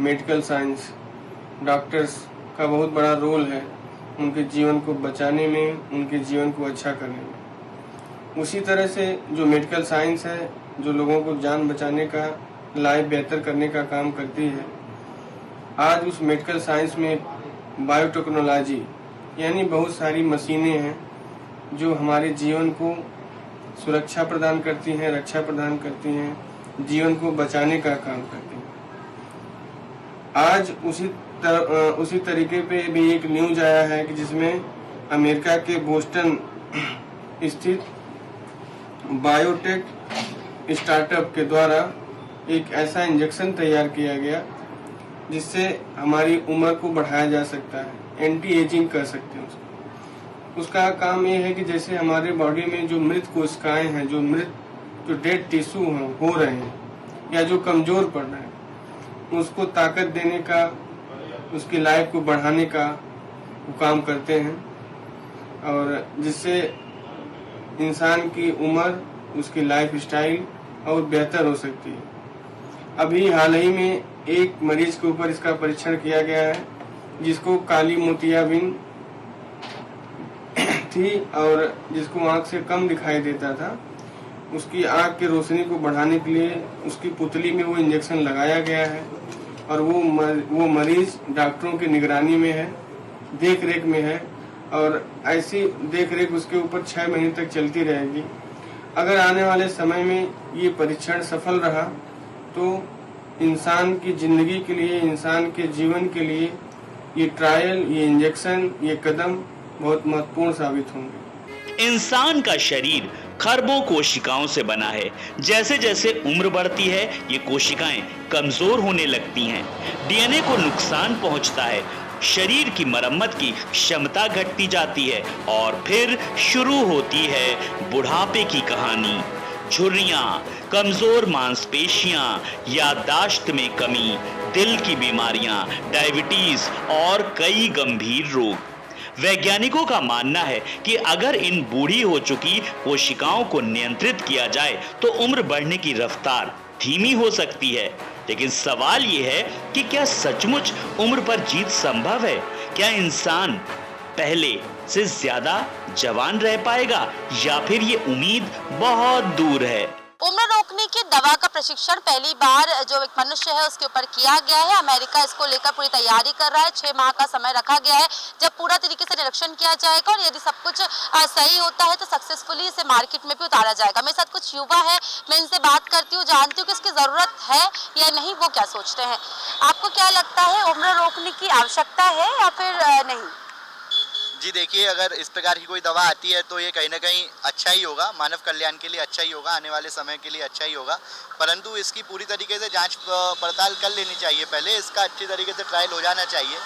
Medical science, doctors का बहुत बड़ा रोल है उनके जीवन को बचाने में, उनके जीवन को अच्छा करने में। उसी तरह से जो मेडिकल साइंस है, जो लोगों को जान बचाने का, लाइफ बेहतर करने का काम करती है, आज उस मेडिकल साइंस में बायोटेक्नोलॉजी यानी बहुत सारी मशीनें हैं जो हमारे जीवन को सुरक्षा प्रदान करती हैं, रक्षा प्रदान करती हैं, जीवन को बचाने का काम करती हैं। आज उसी तरीके पे भी एक न्यूज आया है कि जिसमें अमेरिका के बोस्टन स्थित बायोटेक स्टार्टअप के द्वारा एक ऐसा इंजेक्शन तैयार किया गया जिससे हमारी उम्र को बढ़ाया जा सकता है, एंटी एजिंग कर सकते हैं उसका काम ये है कि जैसे हमारे बॉडी में जो मृत कोशिकाएं हैं, जो डेड टिश्यू हैं हो रहे हैं या जो कमजोर पड़ रहे हैं, उसको ताकत देने का, उसकी लाइफ को बढ़ाने का वो काम करते हैं और जिससे इंसान की उम्र, उसकी लाइफ स्टाइल और बेहतर हो सकती है। अभी हाल ही में एक मरीज के ऊपर इसका परीक्षण किया गया है जिसको काली मोतियाबिंद थी और जिसको आंख से कम दिखाई देता था। उसकी आंख की रोशनी को बढ़ाने के लिए उसकी पुतली में वो इंजेक्शन लगाया गया है और वो मरीज डॉक्टरों की निगरानी में है, देख रेख में है और ऐसी देख रेख उसके ऊपर 6 महीने तक चलती रहेगी। अगर आने वाले समय में ये परीक्षण सफल रहा तो इंसान की जिंदगी के लिए, इंसान के जीवन के लिए ये ट्रायल, ये इंजेक्शन, ये कदम बहुत महत्वपूर्ण साबित होंगे। इंसान का शरीर खरबों कोशिकाओं से बना है। जैसे जैसे उम्र बढ़ती है ये कोशिकाएं कमजोर होने लगती हैं, डीएनए को नुकसान पहुंचता है, शरीर की मरम्मत की क्षमता घटती जाती है और फिर शुरू होती है बुढ़ापे की कहानी। झुर्रियां, कमजोर मांसपेशियां, याददाश्त में कमी, दिल की बीमारियां, डायबिटीज और कई गंभीर रोग। वैज्ञानिकों का मानना है कि अगर इन बूढ़ी हो चुकी कोशिकाओं को नियंत्रित किया जाए तो उम्र बढ़ने की रफ्तार धीमी हो सकती है। लेकिन सवाल यह है कि क्या सचमुच उम्र पर जीत संभव है? क्या इंसान पहले से ज्यादा जवान रह पाएगा या फिर ये उम्मीद बहुत दूर है? उम्र रोकने की दवा का प्रशिक्षण पहली बार जो एक मनुष्य है उसके ऊपर किया गया है। अमेरिका इसको लेकर पूरी तैयारी कर रहा है। 6 माह का समय रखा गया है जब पूरा तरीके से निरीक्षण किया जाएगा और यदि सब कुछ सही होता है तो सक्सेसफुली इसे मार्केट में भी उतारा जाएगा। मेरे साथ कुछ युवा है, मैं इनसे बात करती हूँ, जानती हूँ कि इसकी जरूरत है या नहीं, वो क्या सोचते हैं। आपको क्या लगता है, उम्र रोकने की आवश्यकता है या फिर नहीं? जी देखिए, अगर इस प्रकार की कोई दवा आती है तो ये कहीं ना कहीं अच्छा ही होगा, मानव कल्याण के लिए अच्छा ही होगा, आने वाले समय के लिए अच्छा ही होगा। परंतु इसकी पूरी तरीके से जांच पड़ताल कर लेनी चाहिए, पहले इसका अच्छी तरीके से ट्रायल हो जाना चाहिए।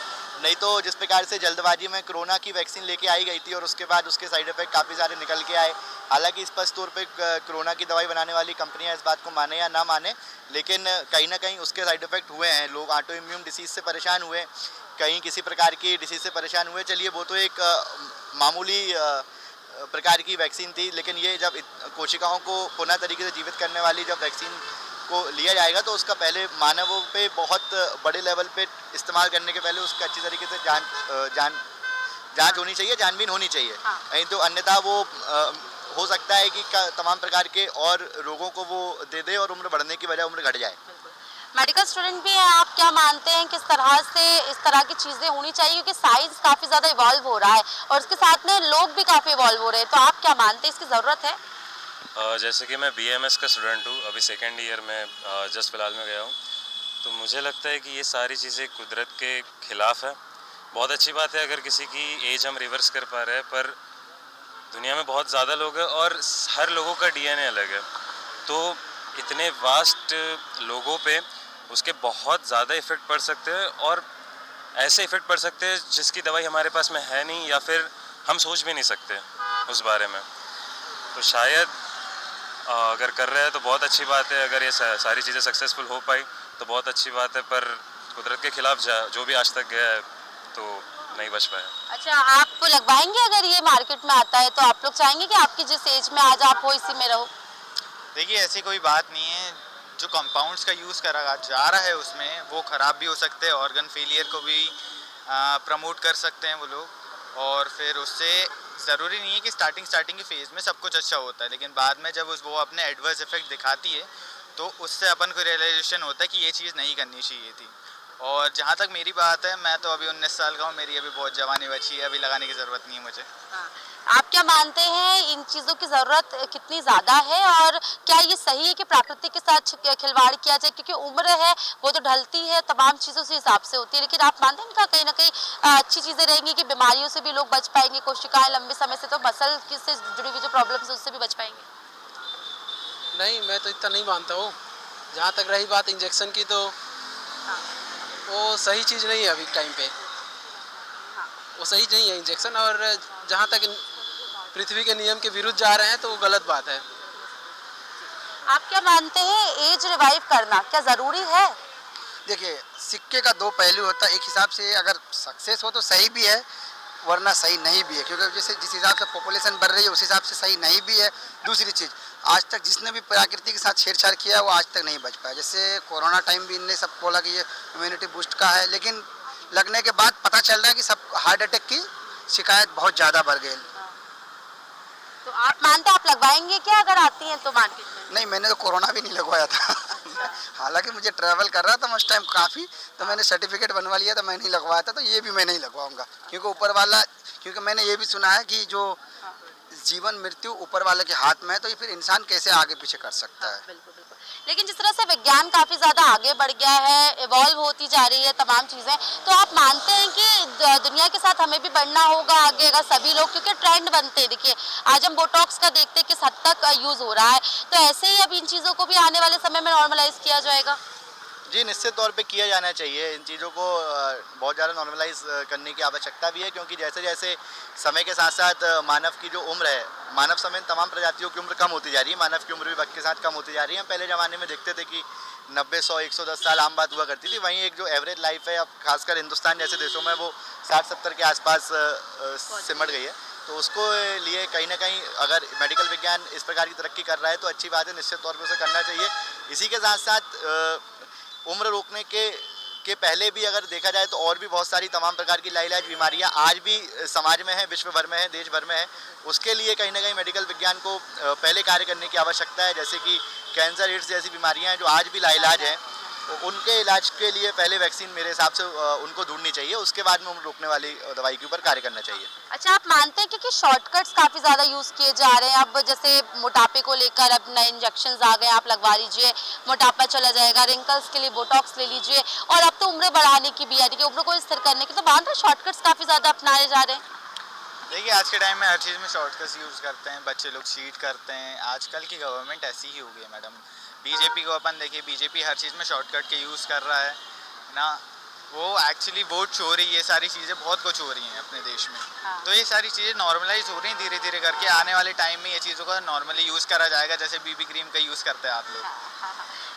नहीं तो जिस प्रकार से जल्दबाजी में कोरोना की वैक्सीन लेके आई गई थी और उसके बाद उसके साइड इफेक्ट काफ़ी सारे निकल के आए। हालांकि स्पष्ट तौर पे कोरोना की दवाई बनाने वाली कंपनियां इस बात को माने या ना माने, लेकिन कहीं ना कहीं उसके साइड इफेक्ट हुए हैं। लोग ऑटो इम्यून डिसीज से परेशान हुए, कहीं किसी प्रकार की डिसीज से परेशान हुए। चलिए वो तो एक मामूली प्रकार की वैक्सीन थी, लेकिन ये जब कोशिकाओं को पुनः तरीके से जीवित करने वाली जब वैक्सीन को लिया जाएगा तो उसका पहले मानवों पे बहुत बड़े लेवल पे इस्तेमाल करने के पहले उसका अच्छी तरीके से जांच होनी चाहिए, छानबीन होनी चाहिए। नहीं तो अन्यथा वो हो सकता है कि तमाम प्रकार के और रोगों को वो दे दे और उम्र बढ़ने की वजह उम्र घट जाए। मेडिकल स्टूडेंट भी हैं आप, क्या मानते हैं किस तरह से इस तरह की चीज़ें होनी चाहिए, क्योंकि साइंस काफ़ी ज़्यादा इवॉल्व हो रहा है और उसके साथ में लोग भी काफ़ी इवॉल्व हो रहे हैं, तो आप क्या मानते हैं इसकी ज़रूरत है? जैसे कि मैं BAMS का स्टूडेंट हूँ, अभी 2nd ईयर में जस्ट फिलहाल में गया हूँ, तो मुझे लगता है कि ये सारी चीज़ें कुदरत के खिलाफ है। बहुत अच्छी बात है अगर किसी की एज हम रिवर्स कर पा रहे हैं, पर दुनिया में बहुत ज़्यादा लोग हैं और हर लोगों का DNA अलग है, तो इतने वास्ट लोगों पे उसके बहुत ज़्यादा इफ़ेक्ट पड़ सकते हैं और ऐसे इफ़ेक्ट पड़ सकते हैं जिसकी दवाई हमारे पास में है नहीं या फिर हम सोच भी नहीं सकते उस बारे में। तो शायद अगर कर रहे हैं तो बहुत अच्छी बात है, अगर ये सारी चीज़ें सक्सेसफुल हो पाई तो बहुत अच्छी बात है, पर कुदरत के खिलाफ जो भी आज तक गया है तो नहीं बच पाया। अच्छा, आप लगवाएंगे अगर ये मार्केट में आता है तो आप लोग चाहेंगे कि आपकी जिस एज में आज आप हो इसी में रहो? देखिए, ऐसी कोई बात नहीं है, जो कंपाउंड्स का यूज़ करा जा रहा है उसमें वो ख़राब भी हो सकते हैं, ऑर्गन फेलियर को भी प्रमोट कर सकते हैं वो लोग। और फिर उससे ज़रूरी नहीं है कि स्टार्टिंग के फेज़ में सब कुछ अच्छा होता है, लेकिन बाद में जब वो अपने एडवर्स इफेक्ट दिखाती है तो उससे अपन को रियलाइजेशन होता है कि ये चीज़ नहीं करनी चाहिए थी। और जहाँ तक मेरी बात है, मैं तो अभी 19 साल का हूँ, मेरी अभी बहुत जवानी बची है, अभी लगाने की ज़रूरत नहीं है मुझे। आप क्या मानते हैं इन चीज़ों की ज़रूरत कितनी ज़्यादा है, और क्या ये सही है कि प्रकृति के साथ खिलवाड़ किया जाए? क्योंकि उम्र है वो तो ढलती है, तमाम चीज़ों से हिसाब से होती है, लेकिन आप मानते हैं इनका कहीं ना कहीं अच्छी चीज़ें रहेंगी कि बीमारियों से भी लोग बच पाएंगे, कोशिकाएं लंबे समय से, तो मसल से जुड़ी हुई जो प्रॉब्लम्स है उससे भी बच पाएंगे? नहीं, मैं तो इतना नहीं मानता हूँ। जहाँ तक रही बात इंजेक्शन की, तो वो सही चीज़ नहीं है अभी टाइम पे, वो सही नहीं है इंजेक्शन। और जहाँ तक पृथ्वी के नियम के विरुद्ध जा रहे हैं तो वो गलत बात है। आप क्या मानते हैं एज रिवाइव करना क्या ज़रूरी है? देखिए, सिक्के का दो पहलू होता है। एक हिसाब से अगर सक्सेस हो तो सही भी है, वरना सही नहीं भी है, क्योंकि जैसे जिस हिसाब से पॉपुलेशन बढ़ रही है उस हिसाब से सही नहीं भी है। दूसरी चीज़, आज तक जिसने भी प्रकृति के साथ छेड़छाड़ किया है वो आज तक नहीं बच पाया। जैसे कोरोना टाइम भी इनने सब बोला कि ये इम्यूनिटी बूस्ट का है, लेकिन लगने के बाद पता चल रहा है कि सब हार्ट अटैक की शिकायत बहुत ज़्यादा बढ़ गई। तो आप मानते हैं आप लगवाएंगे क्या अगर आती हैं तो मार्केट में? नहीं, मैंने तो कोरोना भी नहीं लगवाया था। हालांकि मुझे ट्रैवल कर रहा था उस टाइम काफ़ी, तो मैंने सर्टिफिकेट बनवा लिया था, मैं नहीं लगवाया था। तो ये भी मैं नहीं लगवाऊंगा, क्योंकि ऊपर वाला, क्योंकि मैंने ये भी सुना है कि जो जीवन मृत्यु ऊपर वाले के हाथ में है, तो ये फिर इंसान कैसे आगे पीछे कर सकता है। बिल्कुल बिल्कुल। लेकिन जिस तरह से विज्ञान काफी ज्यादा आगे बढ़ गया है, इवॉल्व होती जा रही है तमाम चीजें, तो आप मानते हैं कि दुनिया के साथ हमें भी बढ़ना होगा आगे अगर सभी लोग, क्योंकि ट्रेंड बनते हैं। देखिए आज हम बोटॉक्स का देखते हैं किस हद तक यूज हो रहा है, तो ऐसे ही अब इन चीजों को भी आने वाले समय में नॉर्मलाइज किया जाएगा? जी, निश्चित तौर पे किया जाना चाहिए। इन चीज़ों को बहुत ज़्यादा नॉर्मलाइज करने की आवश्यकता भी है, क्योंकि जैसे जैसे समय के साथ साथ मानव की जो उम्र है, मानव समेत तमाम प्रजातियों की उम्र कम होती जा रही है, मानव की उम्र भी वक्त के साथ कम होती जा रही है। हम पहले ज़माने में देखते थे कि 90, 100, 110 साल आम बात हुआ करती थी। वहीं एक जो एवरेज लाइफ है अब खासकर हिंदुस्तान जैसे देशों में वो 60-70 के आसपास सिमट गई है। तो उसको लिए कहीं ना कहीं अगर मेडिकल विज्ञान इस प्रकार की तरक्की कर रहा है तो अच्छी बात है, निश्चित तौर पर उसे करना चाहिए। इसी के साथ साथ उम्र रोकने के पहले भी अगर देखा जाए तो और भी बहुत सारी तमाम प्रकार की लाइलाज बीमारियां आज भी समाज में है, विश्व भर में है, देश भर में है। उसके लिए कहीं ना कहीं मेडिकल विज्ञान को पहले कार्य करने की आवश्यकता है। जैसे कि कैंसर, एड्स जैसी बीमारियां हैं जो आज भी लाइलाज हैं, तो उनके इलाज के लिए पहले वैक्सीन मेरे हिसाब से उनको ढूंढनी चाहिए, उसके बाद में उम्र रोकने वाली दवाई के ऊपर कार्य करना चाहिए। अच्छा, आप मानते हैं कि शॉर्टकट्स काफी ज्यादा यूज किए जा रहे हैं अब, जैसे मोटापे को लेकर अब नए इंजेक्शंस आ गए, आप लगवा लीजिए मोटापा चला जाएगा, रिंकल्स के लिए बोटॉक्स ले लीजिए, और अब तो उम्र बढ़ाने की भी है, कि उम्र को स्थिर करने की, तो मान रहे शॉर्टकट्स काफी ज्यादा अपनाए जा रहे हैं? देखिए आज के टाइम में हर चीज़ में शॉर्टकट्स यूज़ करते हैं, बच्चे लोग चीट करते हैं। आजकल की गवर्नमेंट ऐसी ही हो गई है मैडम। बीजेपी को अपन देखिए, बीजेपी हर चीज़ में शॉर्टकट के यूज़ कर रहा है ना। वो एक्चुअली वोट चोरी, ये सारी चीज़ें बहुत कुछ हो रही हैं अपने देश में। तो ये सारी चीज़ें नॉर्मलाइज हो रही हैं धीरे धीरे करके। आने वाले टाइम में ये चीज़ों का नॉर्मली यूज़ करा जाएगा, जैसे बीबी क्रीम का यूज़ करते हैं आप लोग।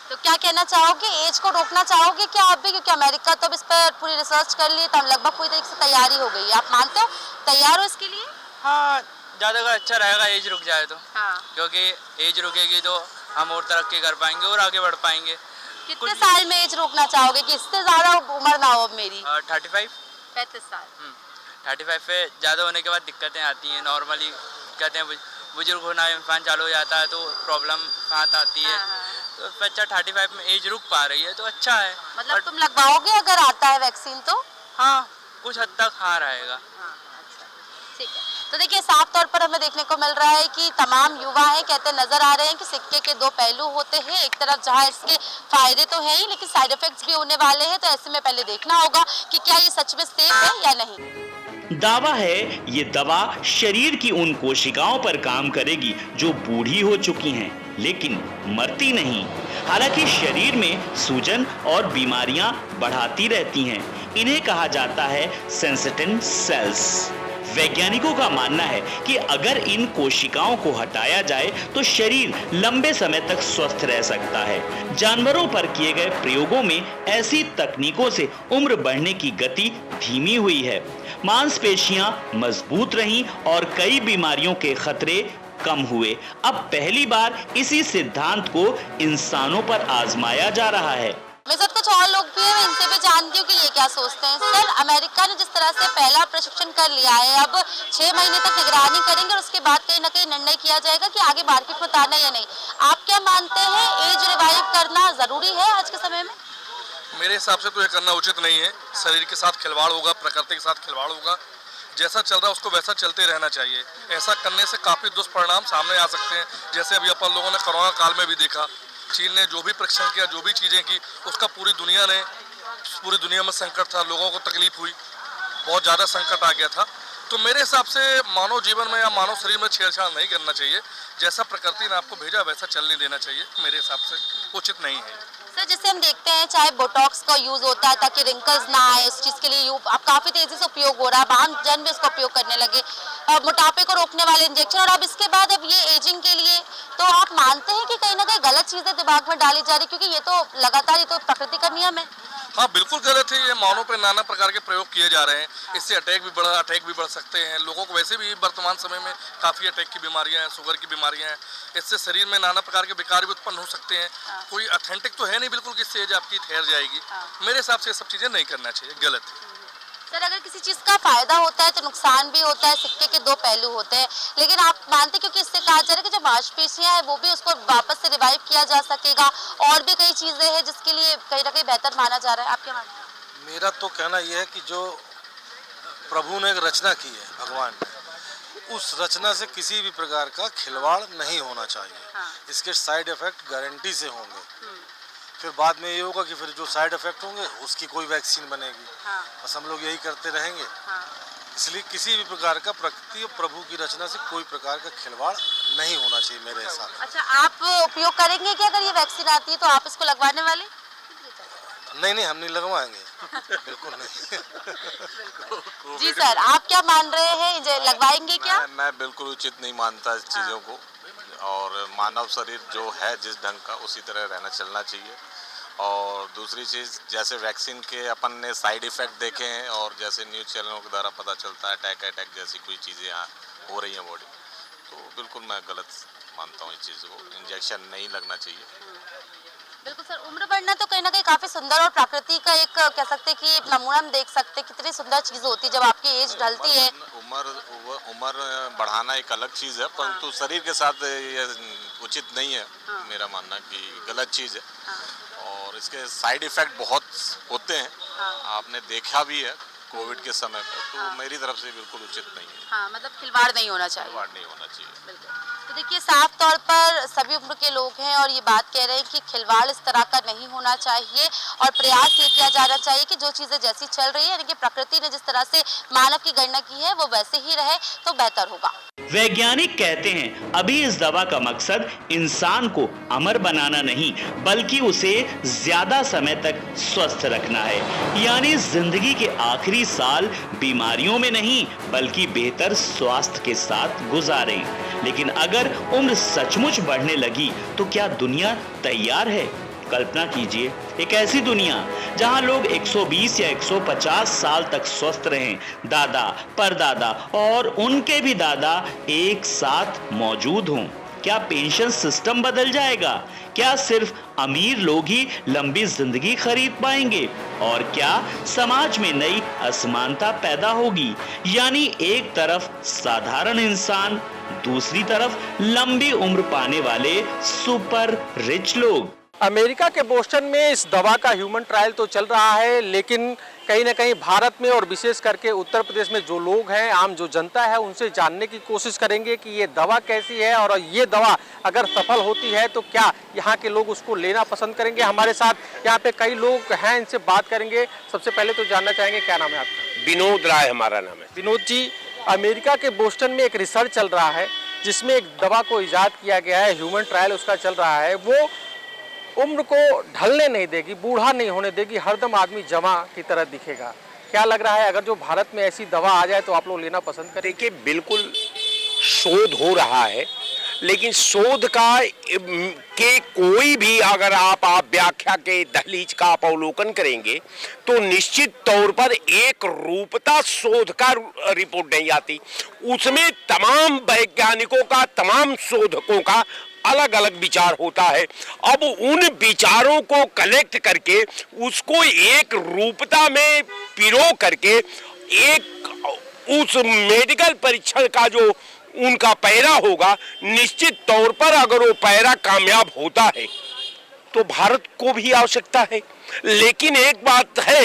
तो क्या कहना चाहोगे, एज को रोकना चाहोगे क्या आप भी? क्योंकि अमेरिका तो अब इस पर पूरी रिसर्च कर ली, तब लगभग पूरी तरीके से तैयारी हो गई है। आप मानते हो तैयार हो इसके लिए? हाँ, ज़्यादा अच्छा रहेगा एज रुक जाए तो, हाँ। क्योंकि एज रुकेगी तो हम और तरक्की कर पाएंगे और आगे बढ़ पाएंगे। कितने साल में एज रोकना चाहोगे कि इससे ज्यादा उम्र ना हो अब मेरी? 35 35 साल। 35 पे ज़्यादा होने के बाद दिक्कतें आती हैं। नॉर्मली कहते हैं बुजुर्ग होना इंसान चालू हो जाता है तो प्रॉब्लम हाथ आती है। तो बच्चा 35 में एज रुक पा रही है तो अच्छा है। मतलब तुम लगवाओगे अगर आता है वैक्सीन तो? हाँ, कुछ हद तक हाँ रहेगा। ठीक है, तो देखिए साफ तौर पर हमें देखने को मिल रहा है कि तमाम युवा हैं कहते नजर आ रहे हैं कि सिक्के के दो पहलू होते हैं। एक तरफ जहां इसके फायदे तो हैं ही, लेकिन साइड इफेक्ट्स भी होने वाले हैं, तो ऐसे में पहले देखना होगा कि क्या ये सच में सेफ है या नहीं। दावा है ये दवा शरीर की उन कोशिकाओं पर काम करेगी जो बूढ़ी हो चुकी हैं, लेकिन मरती नहीं। हालांकि शरीर में सूजन और बीमारियां बढ़ाती रहती हैं। इन्हें कहा जाता है सेंसिटिव सेल्स। वैज्ञानिकों का मानना है कि अगर इन कोशिकाओं को हटाया जाए तो शरीर लंबे समय तक स्वस्थ रह सकता है। जानवरों पर किए गए प्रयोगों में ऐसी तकनीकों से उम्र बढ़ने की गति धीमी हुई है, मांसपेशियां मजबूत रहीं और कई बीमारियों के खतरे कम हुए। अब पहली बार इसी सिद्धांत को इंसानों पर आजमाया जा रहा है। मेरे साथ कुछ और लोग भी हैं, मैं इनसे भी जानती हूँ कि ये क्या सोचते हैं। सर, अमेरिका ने जिस तरह से पहला प्रशिक्षण कर लिया है, अब 6 महीने तक निगरानी करेंगे और उसके बाद कहीं ना कहीं निर्णय किया जाएगा कि आगे मार्केट में उतारना या नहीं। आप क्या मानते हैं, एज रिवाइव करना जरूरी है आज के समय में? मेरे हिसाब से तो ये करना उचित नहीं है। शरीर के साथ खिलवाड़ होगा, प्रकृति के साथ खिलवाड़ होगा। जैसा चल रहा है उसको वैसा चलते रहना चाहिए। ऐसा करने से काफ़ी दुष्परिणाम सामने आ सकते हैं, जैसे अभी अपन लोगों ने कोरोना काल में भी देखा। चीन ने जो भी परीक्षण किया, जो भी चीज़ें की, उसका पूरी दुनिया में संकट था, लोगों को तकलीफ हुई, बहुत ज़्यादा संकट आ गया था। तो मेरे हिसाब से मानव जीवन में या मानव शरीर में छेड़छाड़ नहीं करना चाहिए। जैसा प्रकृति ने आपको भेजा वैसा चलने देना चाहिए। मेरे हिसाब से उचित नहीं है। सर, जैसे हम देखते हैं चाहे बोटॉक्स का यूज होता है ताकि रिंकल्स ना आए, उस चीज के लिए अब काफी तेजी से उपयोग हो रहा है, आम जन भी इसका उपयोग करने लगे, मोटापे को रोकने वाले इंजेक्शन, और अब इसके बाद अब ये एजिंग के लिए। तो आप मानते हैं कि कहीं ना कहीं गलत चीजें दिमाग में डाली जा रही, क्योंकि ये तो लगातार ये तो प्रकृति का नियम है। हाँ, बिल्कुल गलत है। ये मानव पे नाना प्रकार के प्रयोग किए जा रहे हैं। इससे अटैक भी बढ़ सकते हैं। लोगों को वैसे भी वर्तमान समय में काफ़ी अटैक की बीमारियां हैं, शुगर की बीमारियां हैं। इससे शरीर में नाना प्रकार के विकार भी उत्पन्न हो सकते हैं। कोई ऑथेंटिक तो है नहीं बिल्कुल कि इससे एज आपकी ठहर जाएगी। मेरे हिसाब से ये सब चीज़ें नहीं करना चाहिए, गलत है। सर, अगर किसी चीज का फायदा होता है तो नुकसान भी होता है, सिक्के के दो पहलू होते हैं। लेकिन आप मानते, क्योंकि इससे कहा जा रहा है कि जो मांसपेशियां हैं वो भी उसको वापस से रिवाइव किया जा सकेगा, और भी कई चीजें हैं जिसके लिए कहीं ना कहीं बेहतर माना जा रहा है। आप क्या मानते हैं? मेरा तो कहना यह है कि जो प्रभु ने एक रचना की है, भगवान ने, उस रचना से किसी भी प्रकार का खिलवाड़ नहीं होना चाहिए। इसके साइड इफेक्ट गारंटी से होंगे। फिर बाद में ये होगा कि फिर जो साइड इफेक्ट होंगे उसकी कोई वैक्सीन बनेगी। बस हम लोग यही करते रहेंगे। इसलिए किसी भी प्रकार का प्रकृति और प्रभु की रचना से कोई प्रकार का खिलवाड़ नहीं होना चाहिए मेरे हिसाब से। अच्छा, आप उपयोग करेंगे कि अगर ये वैक्सीन आती है तो आप इसको लगवाने वाले? नहीं, हम नहीं लगवाएंगे, बिल्कुल नहीं। जी सर, आप क्या मान रहे हैं, लगवाएंगे क्या? मैं बिल्कुल उचित नहीं मानता इस चीज़ों को। और मानव शरीर जो है जिस ढंग का, उसी तरह रहना चलना चाहिए। और दूसरी चीज़, जैसे वैक्सीन के अपन ने साइड इफ़ेक्ट देखे हैं, और जैसे न्यूज़ चैनलों के द्वारा पता चलता है अटैक जैसी कोई चीज़ें यहाँ हो रही हैं बॉडी, तो बिल्कुल मैं गलत मानता हूँ इस चीज़ को। इंजेक्शन नहीं लगना चाहिए। बिल्कुल सर, उम्र बढ़ना तो कहीं ना कहीं काफी सुंदर और प्रकृति का एक कह सकते हैं कि नमूना हम देख सकते हैं, कितनी सुंदर चीज होती है जब आपकी एज ढलती है। उम्र बढ़ाना एक अलग चीज़ है, परंतु शरीर के साथ ये उचित नहीं है। मेरा मानना कि गलत चीज़ है, और इसके साइड इफ़ेक्ट बहुत होते हैं। आपने देखा भी है कोविड के समय पर। तो मेरी तरफ से बिल्कुल उचित नहीं है। हाँ, मतलब खिलवाड़ नहीं होना चाहिए। खिलवाड़ नहीं होना चाहिए। बिल्कुल। तो देखिए, साफ तौर पर सभी उम्र के लोग हैं और ये बात कह रहे हैं कि खिलवाड़ इस तरह का नहीं होना चाहिए, और प्रयास ये किया जाना चाहिए कि जो चीज़ें जैसी चल रही है, यानी कि प्रकृति ने जिस तरह से मानव की गणना की है वो वैसे ही रहे तो बेहतर होगा। वैज्ञानिक कहते हैं अभी इस दवा का मकसद इंसान को अमर बनाना नहीं, बल्कि उसे ज्यादा समय तक स्वस्थ रखना है। यानी जिंदगी के आखिरी साल बीमारियों में नहीं बल्कि बेहतर स्वास्थ्य के साथ गुजारें। लेकिन अगर उम्र सचमुच बढ़ने लगी तो क्या दुनिया तैयार है? कल्पना कीजिए एक ऐसी दुनिया जहां लोग 120 या 150 साल तक स्वस्थ रहें, दादा, परदादा और उनके भी दादा एक साथ मौजूद हों। क्या पेंशन सिस्टम बदल जाएगा? क्या सिर्फ अमीर लोग ही लंबी जिंदगी खरीद पाएंगे? और क्या समाज में नई असमानता पैदा होगी? यानी एक तरफ साधारण इंसान, दूसरी तरफ लंबी उम्र पाने वाले सुपर रिच लोग। अमेरिका के बोस्टन में इस दवा का ह्यूमन ट्रायल तो चल रहा है, लेकिन कहीं ना कहीं भारत में और विशेष करके उत्तर प्रदेश में जो लोग हैं, आम जो जनता है, उनसे जानने की कोशिश करेंगे कि ये दवा कैसी है, और ये दवा अगर सफल होती है तो क्या यहाँ के लोग उसको लेना पसंद करेंगे। हमारे साथ यहाँ पे कई लोग हैं, इनसे बात करेंगे। सबसे पहले तो जानना चाहेंगे, क्या नाम है आपका? विनोद राय हमारा नाम है। विनोद जी, अमेरिका के बोस्टन में एक रिसर्च चल रहा है जिसमें एक दवा को ईजाद किया गया है, ह्यूमन ट्रायल उसका चल रहा है। वो उम्र को ढलने नहीं देगी, बूढ़ा नहीं होने देगी, हरदम आदमी जवां की तरह दिखेगा। क्या लग रहा है, अगर जो भारत में ऐसी दवा आ जाए तो आप लोग लेना पसंद करें? देखिए, बिल्कुल शोध हो रहा है, लेकिन शोध का के कोई भी अगर आप व्याख्या के दहलीज का आप अवलोकन करेंगे तो निश्चित तौर पर एक रूपता शोध का रिपोर्ट नहीं आती। उसमें तमाम वैज्ञानिकों का, तमाम शोधकों का अलग अलग विचार होता है। अब उन विचारों को कलेक्ट करके उसको एक रूपता में पिरो करके एक उस मेडिकल परीक्षण का जो उनका पैरा होगा, निश्चित तौर पर अगर वो पैरा कामयाब होता है तो भारत को भी आवश्यकता है। लेकिन एक बात है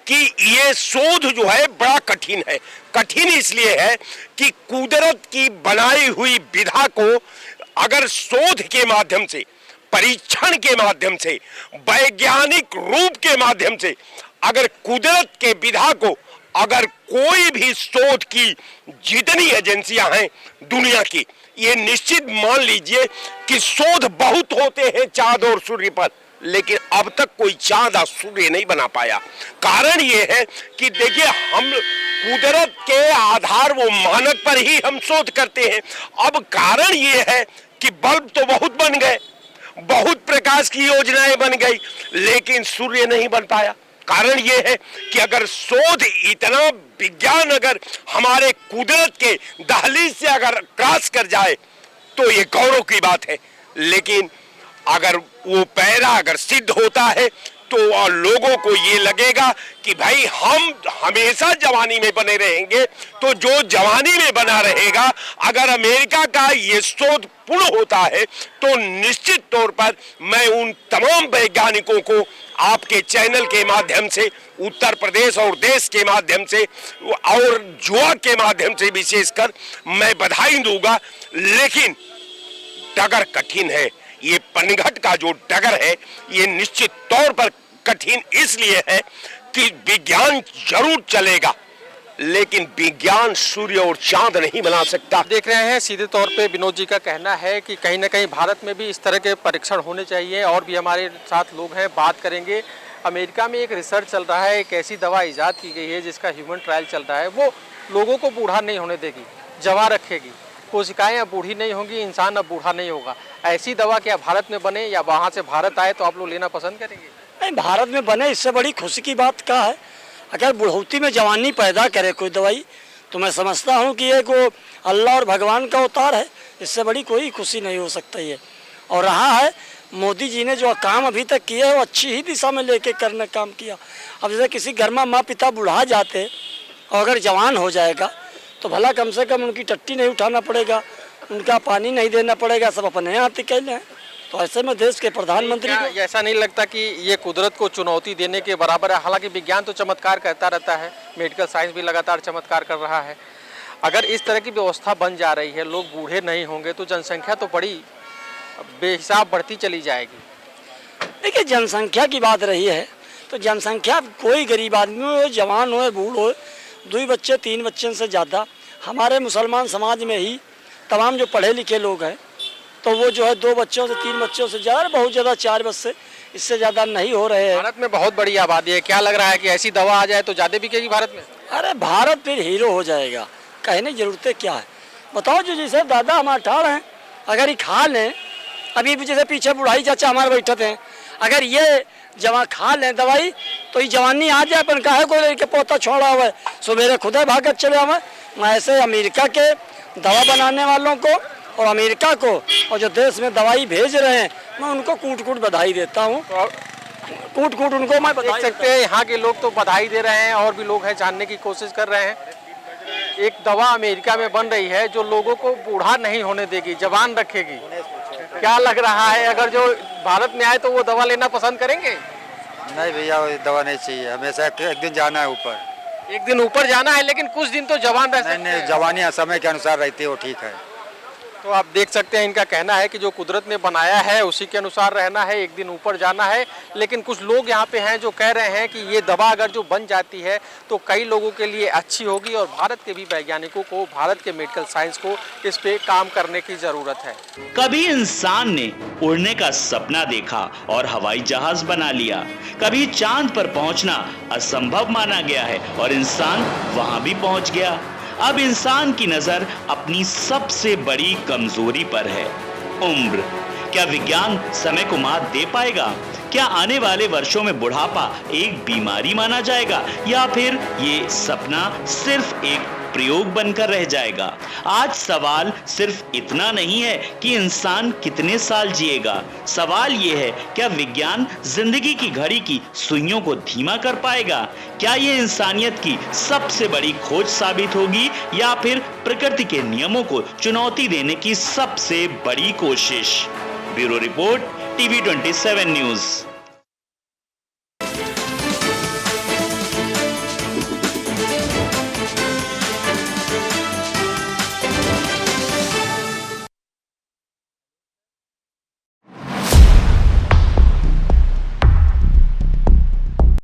कि ये शोध जो है बड़ा कठिन है। कठिन इसलिए है कि कुदरत की बनाई हुई विधा को अगर शोध के माध्यम से, परीक्षण के माध्यम से, वैज्ञानिक रूप के माध्यम से अगर कुदरत के विधा को अगर कोई भी शोध की जितनी एजेंसियां हैं दुनिया की, ये निश्चित मान लीजिए कि शोध बहुत होते हैं चांद और सूर्य पर, लेकिन अब तक कोई चांद और सूर्य नहीं बना पाया। कारण ये है कि देखिए, हम कुदरत के आधार वो मानक पर ही हम शोध करते हैं। अब कारण ये है कि बल्ब तो बहुत बन गए, बहुत प्रकाश की योजनाएं बन गई, लेकिन सूर्य नहीं बन पाया। कारण ये है कि अगर शोध इतना विज्ञान अगर हमारे कुदरत के दहलीज से अगर क्रॉस कर जाए तो ये गौरव की बात है। लेकिन अगर वो पैरा अगर सिद्ध होता है तो लोगों को ये लगेगा कि भाई हम हमेशा जवानी में बने रहेंगे, तो जो जवानी में बना रहेगा, अगर अमेरिका का ये शोध पूर्ण होता है तो निश्चित तौर पर मैं उन तमाम वैज्ञानिकों को आपके चैनल के माध्यम से, उत्तर प्रदेश और देश के माध्यम से और जुआ के माध्यम से विशेषकर मैं बधाई दूंगा। लेकिन डगर कठिन है। ये पनघट का जो डगर है ये निश्चित तौर पर कठिन इसलिए है कि विज्ञान जरूर चलेगा, लेकिन विज्ञान सूर्य और चांद नहीं बना सकता। देख रहे हैं सीधे तौर पे विनोद जी का कहना है कि कहीं ना कहीं भारत में भी इस तरह के परीक्षण होने चाहिए। और भी हमारे साथ लोग हैं, बात करेंगे। अमेरिका में एक रिसर्च चल रहा है, एक ऐसी दवा इजाद की गई है जिसका ह्यूमन ट्रायल चल रहा है। वो लोगों को बूढ़ा नहीं होने देगी, जवान रखेगी। कोशिकाएं अब बूढ़ी नहीं होंगी, इंसान अब बूढ़ा नहीं होगा। ऐसी दवा क्या भारत में बने या वहाँ से भारत आए तो आप लोग लेना पसंद करेंगे? नहीं, भारत में बने इससे बड़ी खुशी की बात क्या है। अगर बुढ़ौती में जवानी पैदा करे कोई दवाई तो मैं समझता हूँ कि एक वो अल्लाह और भगवान का अवतार है। इससे बड़ी कोई खुशी नहीं हो सकता ये। और रहा है मोदी जी ने जो काम अभी तक किया है वो अच्छी ही दिशा में लेके करने काम किया। अब जैसे किसी घर में माँ पिता बुढ़ा जाते और अगर जवान हो जाएगा तो भला कम से कम उनकी टट्टी नहीं उठाना पड़ेगा, उनका पानी नहीं देना पड़ेगा, सब अपने हाथ कर लें। तो ऐसे में देश के प्रधानमंत्री को ऐसा नहीं लगता कि ये कुदरत को चुनौती देने के बराबर है? हालांकि विज्ञान तो चमत्कार करता रहता है, मेडिकल साइंस भी लगातार चमत्कार कर रहा है। अगर इस तरह की व्यवस्था बन जा रही है, लोग बूढ़े नहीं होंगे तो जनसंख्या तो बड़ी बेहिसाब बढ़ती चली जाएगी। देखिए, जनसंख्या की बात रही है तो जनसंख्या कोई गरीब आदमी हो, जवान हो, बूढ़ हो, 2 बच्चे 3 बच्चे से ज़्यादा हमारे मुसलमान समाज में ही तमाम जो पढ़े लिखे लोग हैं तो वो जो है 2 बच्चों से 3 बच्चों से ज़्यादा, बहुत ज़्यादा 4 बच्चे, इससे ज़्यादा नहीं हो रहे हैं। भारत में बहुत बड़ी आबादी है, क्या लग रहा है कि ऐसी दवा आ जाए तो ज़्यादा बिकेगी भारत में? अरे भारत फिर हीरो हो जाएगा, कहने की जरूरतें क्या है। बताओ, जो जैसे दादा हमारे ठाड़ हैं, अगर ये खा लें, अभी जैसे पीछे बुढ़ाई चाचा हमारे बैठे थे, अगर ये जवा खा लें दवाई तो ये जवानी आ जाए। अपन काहे को लेके पोता छोड़ा हुआ है, सवेरे खुद भागत चले आवे। मैं ऐसे अमेरिका के दवा बनाने वालों को और अमेरिका को और जो देश में दवाई भेज रहे हैं, मैं उनको कूट कूट बधाई देता हूँ। कूट कूट उनको मैं देख सकते हैं, यहाँ के लोग तो बधाई दे रहे हैं और भी लोग हैं जानने की कोशिश कर रहे हैं। एक दवा अमेरिका में बन रही है जो लोगों को बूढ़ा नहीं होने देगी, जवान रखेगी। क्या लग रहा है, अगर जो भारत में आए तो वो दवा लेना पसंद करेंगे? नहीं भैया, वो दवा नहीं चाहिए। हमेशा एक दिन जाना है ऊपर, एक दिन ऊपर जाना है, लेकिन कुछ दिन तो जवान रह सकते हैं। नहीं, जवानी समय के अनुसार रहती है, वो ठीक है। तो आप देख सकते हैं, इनका कहना है कि जो कुदरत ने बनाया है उसी के अनुसार रहना है, एक दिन ऊपर जाना है। लेकिन कुछ लोग यहाँ पे हैं जो कह रहे हैं कि ये दवा अगर जो बन जाती है तो कई लोगों के लिए अच्छी होगी और भारत के भी वैज्ञानिकों को, भारत के मेडिकल साइंस को इस पे काम करने की जरूरत है। कभी इंसान ने उड़ने का सपना देखा और हवाई जहाज बना लिया, कभी चांद पर पहुंचना असंभव माना गया है और इंसान वहां भी पहुंच गया। अब इंसान की नजर अपनी सबसे बड़ी कमजोरी पर है, उम्र। क्या विज्ञान समय को मात दे पाएगा? क्या आने वाले वर्षों में बुढ़ापा एक बीमारी माना जाएगा या फिर ये सपना सिर्फ एक प्रयोग बनकर रह जाएगा? आज सवाल सिर्फ इतना नहीं है कि इंसान कितने साल जिएगा, सवाल ये है क्या विज्ञान जिंदगी की घड़ी की सुइयों को धीमा कर पाएगा? क्या ये इंसानियत की सबसे बड़ी खोज साबित होगी या फिर प्रकृति के नियमों को चुनौती देने की सबसे बड़ी कोशिश? Bureau report, TV 27 news.